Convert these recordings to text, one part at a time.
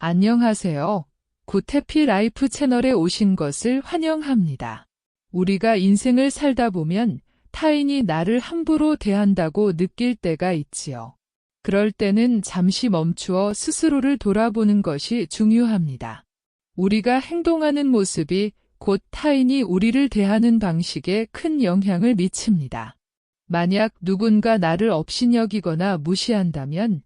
안녕하세요. 굿해피라이프 채널에 오신 것을 환영합니다. 우리가 인생을 살다 보면 타인이 나를 함부로 대한다고 느낄 때가 있지요. 그럴 때는 잠시 멈추어 스스로를 돌아보는 것이 중요합니다. 우리가 행동하는 모습이 곧 타인이 우리를 대하는 방식에 큰 영향을 미칩니다. 만약 누군가 나를 업신여기거나 무시한다면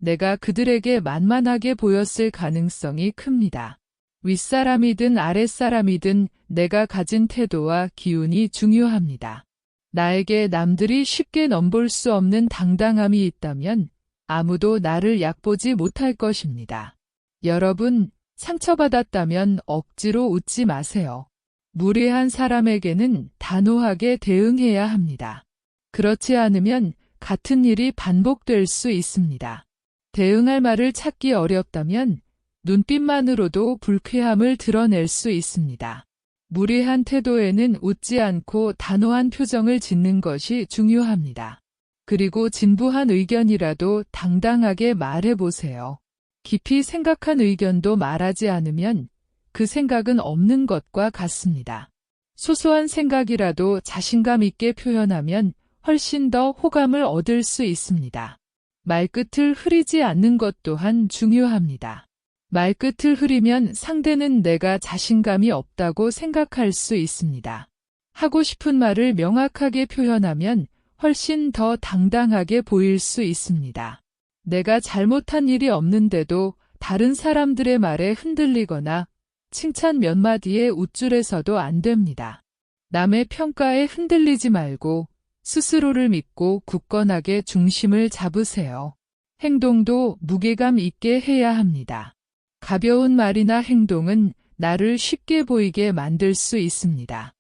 내가 그들에게 만만하게 보였을 가능성이 큽니다. 윗사람이든 아랫사람이든 내가 가진 태도와 기운이 중요합니다. 나에게 남들이 쉽게 넘볼 수 없는 당당함이 있다면 아무도 나를 얕보지 못할 것입니다. 여러분, 상처받았다면 억지로 웃지 마세요. 무례한 사람에게는 단호하게 대응해야 합니다. 그렇지 않으면 같은 일이 반복될 수 있습니다. 대응할 말을 찾기 어렵다면 눈빛만으로도 불쾌함을 드러낼 수 있습니다. 무례한 태도에는 웃지 않고 단호한 표정을 짓는 것이 중요합니다. 그리고 진부한 의견이라도 당당하게 말해보세요. 깊이 생각한 의견도 말하지 않으면 그 생각은 없는 것과 같습니다. 소소한 생각이라도 자신감 있게 표현하면 훨씬 더 호감을 얻을 수 있습니다. 말끝을 흐리지 않는 것 또한 중요합니다. 말끝을 흐리면 상대는 내가 자신감이 없다고 생각할 수 있습니다. 하고 싶은 말을 명확하게 표현하면 훨씬 더 당당하게 보일 수 있습니다. 내가 잘못한 일이 없는데도 다른 사람들의 말에 흔들리거나 칭찬 몇 마디에 우쭐해서도 안 됩니다. 남의 평가에 흔들리지 말고 스스로를 믿고 굳건하게 중심을 잡으세요. 행동도 무게감 있게 해야 합니다. 가벼운 말이나 행동은 나를 쉽게 보이게 만들 수 있습니다.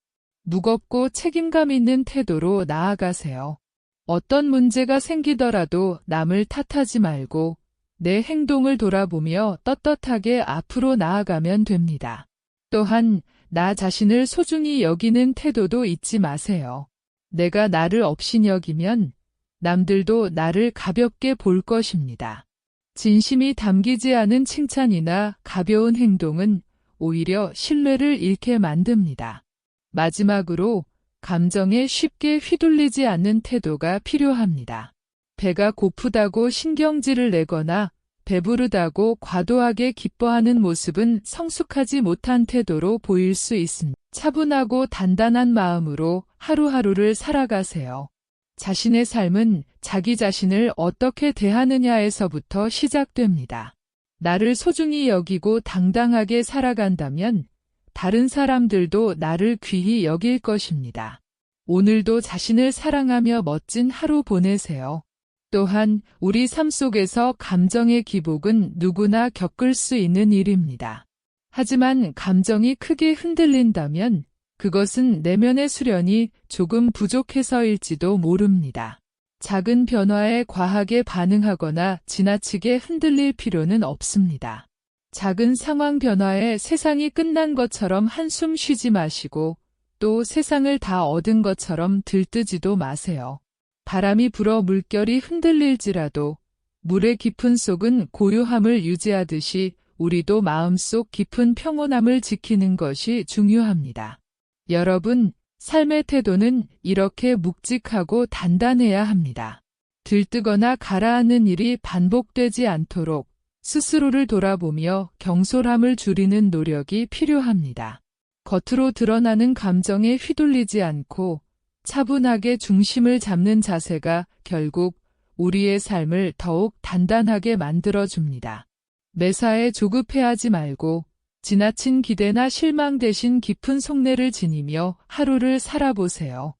무겁고 책임감 있는 태도로 나아가세요. 어떤 문제가 생기더라도 남을 탓하지 말고 내 행동을 돌아보며 떳떳하게 앞으로 나아가면 됩니다. 또한 나 자신을 소중히 여기는 태도도 잊지 마세요. 내가 나를 업신여기면 남들도 나를 가볍게 볼 것입니다. 진심이 담기지 않은 칭찬이나 가벼운 행동은 오히려 신뢰를 잃게 만듭니다. 마지막으로 감정에 쉽게 휘둘리지 않는 태도가 필요합니다. 배가 고프다고 신경질을 내거나 배부르다고 과도하게 기뻐하는 모습은 성숙하지 못한 태도로 보일 수 있습니다. 차분하고 단단한 마음으로 하루하루를 살아가세요. 자신의 삶은 자기 자신을 어떻게 대하느냐에서부터 시작됩니다. 나를 소중히 여기고 당당하게 살아간다면 다른 사람들도 나를 귀히 여길 것입니다. 오늘도 자신을 사랑하며 멋진 하루 보내세요. 또한 우리 삶 속에서 감정의 기복은 누구나 겪을 수 있는 일입니다. 하지만 감정이 크게 흔들린다면 그것은 내면의 수련이 조금 부족해서일지도 모릅니다. 작은 변화에 과하게 반응하거나 지나치게 흔들릴 필요는 없습니다. 작은 상황 변화에 세상이 끝난 것처럼 한숨 쉬지 마시고 또 세상을 다 얻은 것처럼 들뜨지도 마세요. 바람이 불어 물결이 흔들릴지라도 물의 깊은 속은 고요함을 유지하듯이 우리도 마음속 깊은 평온함을 지키는 것이 중요합니다. 여러분, 삶의 태도는 이렇게 묵직하고 단단해야 합니다. 들뜨거나 가라앉는 일이 반복되지 않도록 스스로를 돌아보며 경솔함을 줄이는 노력이 필요합니다. 겉으로 드러나는 감정에 휘둘리지 않고 차분하게 중심을 잡는 자세가 결국 우리의 삶을 더욱 단단하게 만들어줍니다. 매사에 조급해하지 말고 지나친 기대나 실망 대신 깊은 속내를 지니며 하루를 살아보세요.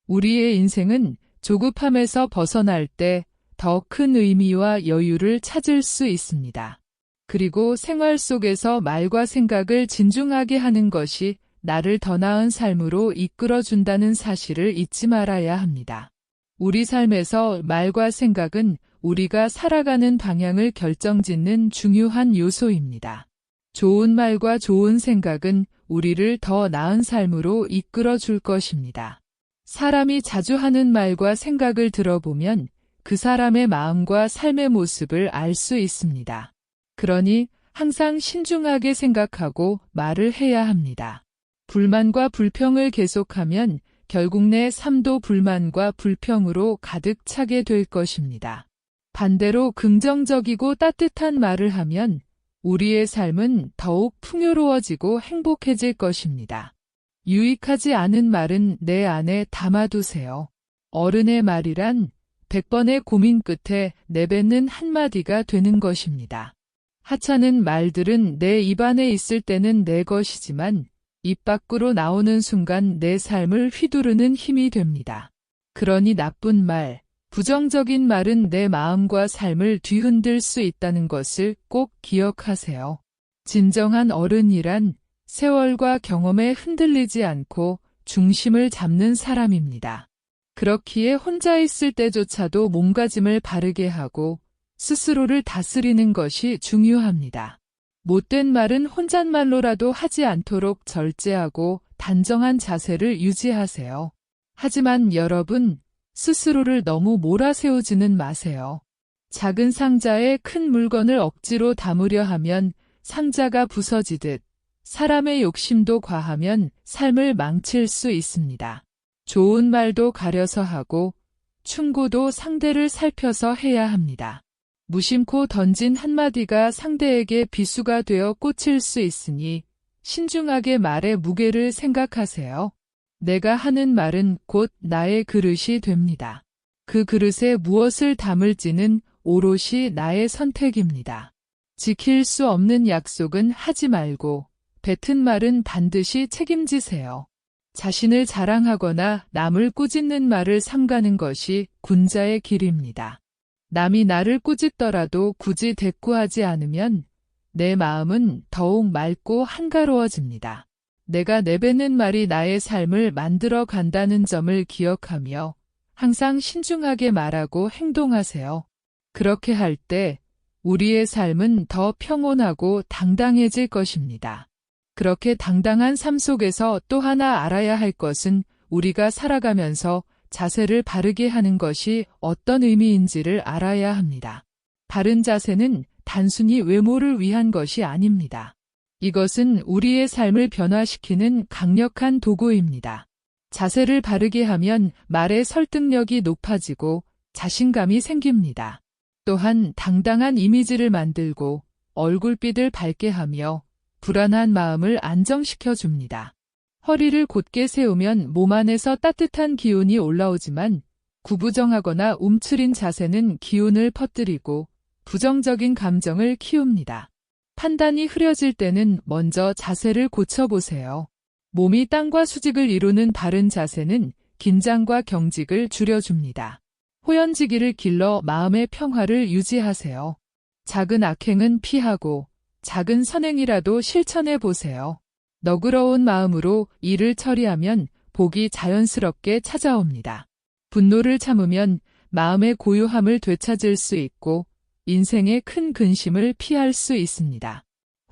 우리의 인생은 조급함에서 벗어날 때 더 큰 의미와 여유를 찾을 수 있습니다. 그리고 생활 속에서 말과 생각을 진중하게 하는 것이 나를 더 나은 삶으로 이끌어준다는 사실을 잊지 말아야 합니다. 우리 삶에서 말과 생각은 우리가 살아가는 방향을 결정짓는 중요한 요소입니다. 좋은 말과 좋은 생각은 우리를 더 나은 삶으로 이끌어줄 것입니다. 사람이 자주 하는 말과 생각을 들어보면 그 사람의 마음과 삶의 모습을 알 수 있습니다. 그러니 항상 신중하게 생각하고 말을 해야 합니다. 불만과 불평을 계속하면 결국 내 삶도 불만과 불평으로 가득 차게 될 것입니다. 반대로 긍정적이고 따뜻한 말을 하면 우리의 삶은 더욱 풍요로워지고 행복해질 것입니다. 유익하지 않은 말은 내 안에 담아두세요. 어른의 말이란 100번의 고민 끝에 내뱉는 한마디가 되는 것입니다. 하찮은 말들은 내 입안에 있을 때는 내 것이지만 입 밖으로 나오는 순간 내 삶을 휘두르는 힘이 됩니다. 그러니 나쁜 말, 부정적인 말은 내 마음과 삶을 뒤흔들 수 있다는 것을 꼭 기억하세요. 진정한 어른이란 세월과 경험에 흔들리지 않고 중심을 잡는 사람입니다. 그렇기에 혼자 있을 때조차도 몸가짐을 바르게 하고 스스로를 다스리는 것이 중요합니다. 못된 말은 혼잣말로라도 하지 않도록 절제하고 단정한 자세를 유지하세요. 하지만 여러분, 스스로를 너무 몰아세우지는 마세요. 작은 상자에 큰 물건을 억지로 담으려 하면 상자가 부서지듯 사람의 욕심도 과하면 삶을 망칠 수 있습니다. 좋은 말도 가려서 하고 충고도 상대를 살펴서 해야 합니다. 무심코 던진 한마디가 상대에게 비수가 되어 꽂힐 수 있으니 신중하게 말의 무게를 생각하세요. 내가 하는 말은 곧 나의 그릇이 됩니다. 그 그릇에 무엇을 담을지는 오롯이 나의 선택입니다. 지킬 수 없는 약속은 하지 말고 뱉은 말은 반드시 책임지세요. 자신을 자랑하거나 남을 꾸짖는 말을 삼가는 것이 군자의 길입니다. 남이 나를 꾸짖더라도 굳이 대꾸하지 않으면 내 마음은 더욱 맑고 한가로워집니다. 내가 내뱉는 말이 나의 삶을 만들어 간다는 점을 기억하며 항상 신중하게 말하고 행동하세요. 그렇게 할 때 우리의 삶은 더 평온하고 당당해질 것입니다. 그렇게 당당한 삶 속에서 또 하나 알아야 할 것은 우리가 살아가면서 자세를 바르게 하는 것이 어떤 의미인지를 알아야 합니다. 바른 자세는 단순히 외모를 위한 것이 아닙니다. 이것은 우리의 삶을 변화시키는 강력한 도구입니다. 자세를 바르게 하면 말의 설득력이 높아지고 자신감이 생깁니다. 또한 당당한 이미지를 만들고 얼굴빛을 밝게 하며 불안한 마음을 안정시켜 줍니다. 허리를 곧게 세우면 몸 안에서 따뜻한 기운이 올라오지만 구부정하거나 움츠린 자세는 기운을 퍼뜨리고 부정적인 감정을 키웁니다. 판단이 흐려질 때는 먼저 자세를 고쳐보세요. 몸이 땅과 수직을 이루는 바른 자세는 긴장과 경직을 줄여줍니다. 호연지기를 길러 마음의 평화를 유지하세요. 작은 악행은 피하고 작은 선행이라도 실천해 보세요. 너그러운 마음으로 일을 처리하면 복이 자연스럽게 찾아옵니다. 분노를 참으면 마음의 고요함을 되찾을 수 있고 인생의 큰 근심을 피할 수 있습니다.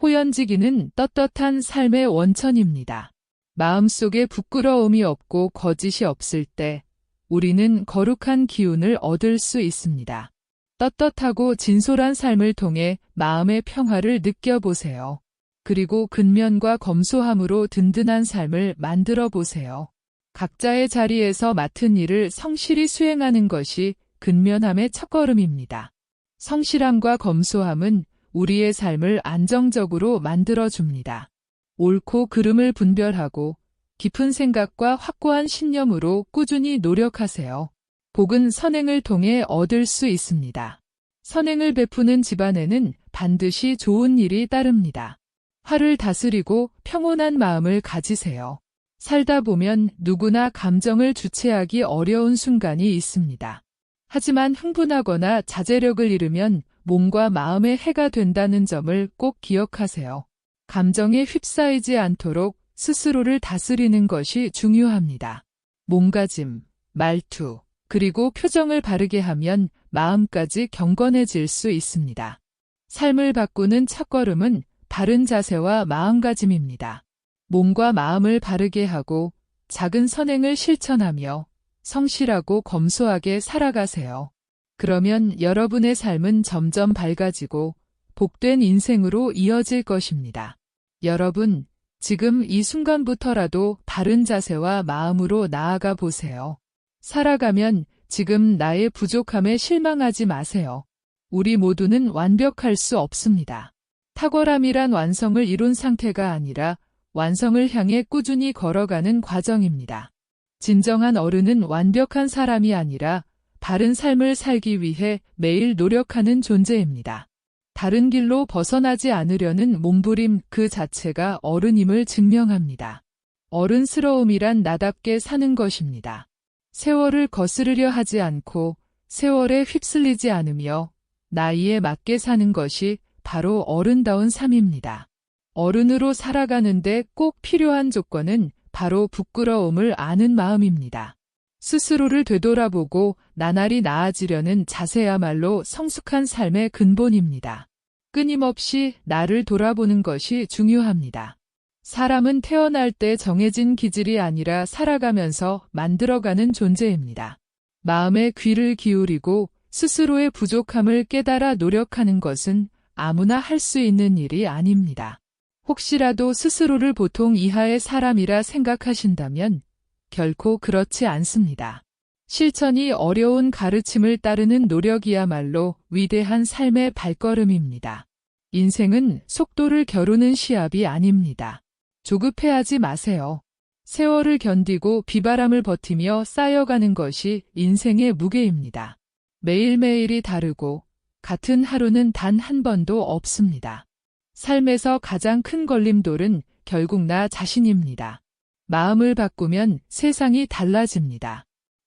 호연지기는 떳떳한 삶의 원천입니다. 마음속에 부끄러움이 없고 거짓이 없을 때 우리는 거룩한 기운을 얻을 수 있습니다. 떳떳하고 진솔한 삶을 통해 마음의 평화를 느껴보세요. 그리고 근면과 검소함으로 든든한 삶을 만들어 보세요. 각자의 자리에서 맡은 일을 성실히 수행하는 것이 근면함의 첫걸음입니다. 성실함과 검소함은 우리의 삶을 안정적으로 만들어줍니다. 옳고 그름을 분별하고 깊은 생각과 확고한 신념으로 꾸준히 노력하세요. 복은 선행을 통해 얻을 수 있습니다. 선행을 베푸는 집안에는 반드시 좋은 일이 따릅니다. 화를 다스리고 평온한 마음을 가지세요. 살다 보면 누구나 감정을 주체하기 어려운 순간이 있습니다. 하지만 흥분하거나 자제력을 잃으면 몸과 마음에 해가 된다는 점을 꼭 기억하세요. 감정에 휩싸이지 않도록 스스로를 다스리는 것이 중요합니다. 몸가짐, 말투, 그리고 표정을 바르게 하면 마음까지 경건해질 수 있습니다. 삶을 바꾸는 첫걸음은 바른 자세와 마음가짐입니다. 몸과 마음을 바르게 하고 작은 선행을 실천하며 성실하고 검소하게 살아가세요. 그러면 여러분의 삶은 점점 밝아지고 복된 인생으로 이어질 것입니다. 여러분, 지금 이 순간부터라도 바른 자세와 마음으로 나아가 보세요. 살아가면 지금 나의 부족함에 실망하지 마세요. 우리 모두는 완벽할 수 없습니다. 탁월함이란 완성을 이룬 상태가 아니라 완성을 향해 꾸준히 걸어가는 과정입니다. 진정한 어른은 완벽한 사람이 아니라 바른 삶을 살기 위해 매일 노력하는 존재입니다. 다른 길로 벗어나지 않으려는 몸부림 그 자체가 어른임을 증명합니다. 어른스러움이란 나답게 사는 것입니다. 세월을 거스르려 하지 않고 세월에 휩쓸리지 않으며 나이에 맞게 사는 것이 바로 어른다운 삶입니다. 어른으로 살아가는데 꼭 필요한 조건은 바로 부끄러움을 아는 마음입니다. 스스로를 되돌아보고 나날이 나아지려는 자세야말로 성숙한 삶의 근본입니다. 끊임없이 나를 돌아보는 것이 중요합니다. 사람은 태어날 때 정해진 기질이 아니라 살아가면서 만들어가는 존재입니다. 마음의 귀를 기울이고 스스로의 부족함을 깨달아 노력하는 것은 아무나 할 수 있는 일이 아닙니다. 혹시라도 스스로를 보통 이하의 사람이라 생각하신다면 결코 그렇지 않습니다. 실천이 어려운 가르침을 따르는 노력이야말로 위대한 삶의 발걸음입니다. 인생은 속도를 겨루는 시합이 아닙니다. 조급해하지 마세요. 세월을 견디고 비바람을 버티며 쌓여가는 것이 인생의 무게입니다. 매일매일이 다르고 같은 하루는 단 한 번도 없습니다. 삶에서 가장 큰 걸림돌은 결국 나 자신입니다. 마음을 바꾸면 세상이 달라집니다.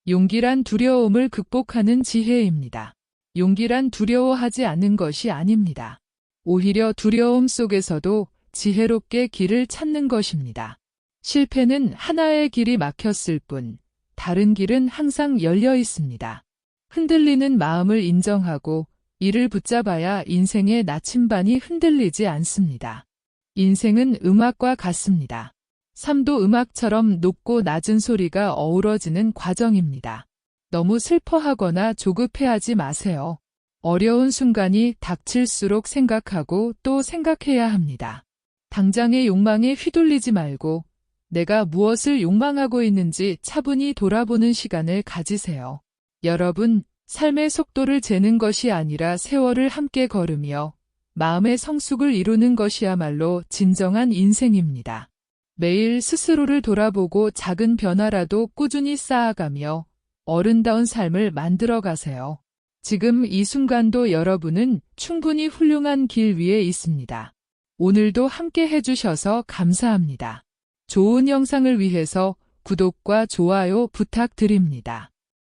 용기란 두려움을 극복하는 지혜입니다. 용기란 두려워하지 않는 것이 아닙니다. 오히려 두려움 속에서도 지혜롭게 길을 찾는 것입니다. 실패는 하나의 길이 막혔을 뿐 다른 길은 항상 열려 있습니다. 흔들리는 마음을 인정하고 이를 붙잡아야 인생의 나침반이 흔들리지 않습니다. 인생은 음악과 같습니다. 삶도 음악처럼 높고 낮은 소리가 어우러지는 과정입니다. 너무 슬퍼하거나 조급해하지 마세요. 어려운 순간이 닥칠수록 생각하고 또 생각해야 합니다. 당장의 욕망에 휘둘리지 말고 내가 무엇을 욕망하고 있는지 차분히 돌아보는 시간을 가지세요. 여러분, 삶의 속도를 재는 것이 아니라 세월을 함께 걸으며 마음의 성숙을 이루는 것이야말로 진정한 인생입니다. 매일 스스로를 돌아보고 작은 변화라도 꾸준히 쌓아가며 어른다운 삶을 만들어 가세요. 지금 이 순간도 여러분은 충분히 훌륭한 길 위에 있습니다. 오늘도 함께 해주셔서 감사합니다. 좋은 영상을 위해서 구독과 좋아요 부탁드립니다.